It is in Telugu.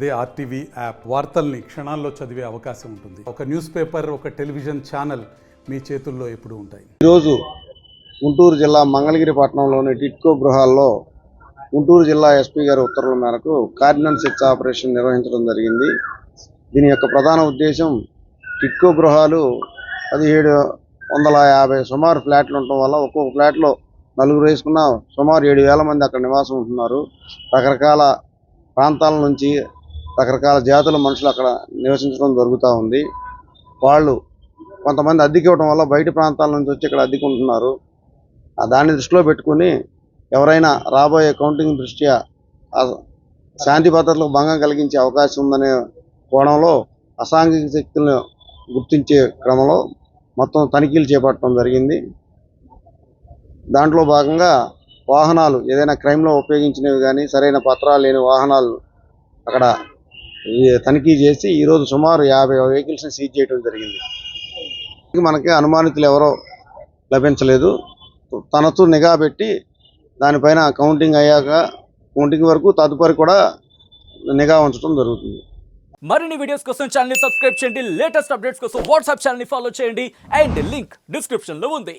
అదే ఆర్టీవీ యాప్ వార్తల్ని క్షణాల్లో చదివే అవకాశం ఉంటుంది. ఒక న్యూస్ పేపర్, ఒక టెలివిజన్ ఛానల్ మీ చేతుల్లో ఎప్పుడూ ఉంటాయి. ఈరోజు గుంటూరు జిల్లా మంగళగిరి పట్టణంలోని టిట్కో గృహాల్లో గుంటూరు జిల్లా ఎస్పీ గారి ఉత్తర్వుల మేరకు కార్డినెన్స్ సెర్చ్ ఆపరేషన్ నిర్వహించడం జరిగింది. దీని యొక్క ప్రధాన ఉద్దేశం టిట్కో గృహాలు 1750 సుమారు ఫ్లాట్లు ఉండటం వల్ల ఒక్కొక్క ఫ్లాట్లో నలుగురు వేసుకున్న సుమారు 7,000 మంది అక్కడ నివాసం ఉంటున్నారు. రకరకాల ప్రాంతాల నుంచి రకరకాల జాతుల మనుషులు అక్కడ నివసించడం జరుగుతూ ఉంది. వాళ్ళు కొంతమంది అద్దెకి ఇవ్వడం వల్ల బయట ప్రాంతాల నుంచి వచ్చి ఇక్కడ అద్దెకుంటున్నారు. దాన్ని దృష్టిలో పెట్టుకుని ఎవరైనా రాబోయే కౌంటింగ్ దృష్ట్యా శాంతి భద్రతలకు భంగం కలిగించే అవకాశం ఉందనే కోణంలో అసాంఘిక శక్తులను గుర్తించే క్రమంలో మొత్తం తనిఖీలు చేపట్టడం జరిగింది. దాంట్లో భాగంగా వాహనాలు ఏదైనా క్రైమ్లో ఉపయోగించినవి కానీ సరైన పత్రాలు లేని వాహనాలు అక్కడ తనిఖీ చేసి ఈరోజు సుమారు 50 వెహికల్స్ని సీజ్ చేయడం జరిగింది. మనకి అనుమానితులు ఎవరో లభించలేదు. తనతో నిఘా పెట్టి దానిపైన కౌంటింగ్ అయ్యాక కౌంటింగ్ వరకు తదుపరి కూడా నిఘా ఉంచడం జరుగుతుంది. మరిన్ని వీడియోస్ కోసం ఛానల్ ని సబ్స్క్రైబ్ చేయండి. లేటెస్ట్ అప్డేట్స్ కోసం వాట్సాప్ ఛానల్ ని ఫాలో చేయండి. అండ్ లింక్ డిస్క్రిప్షన్ లో ఉంది.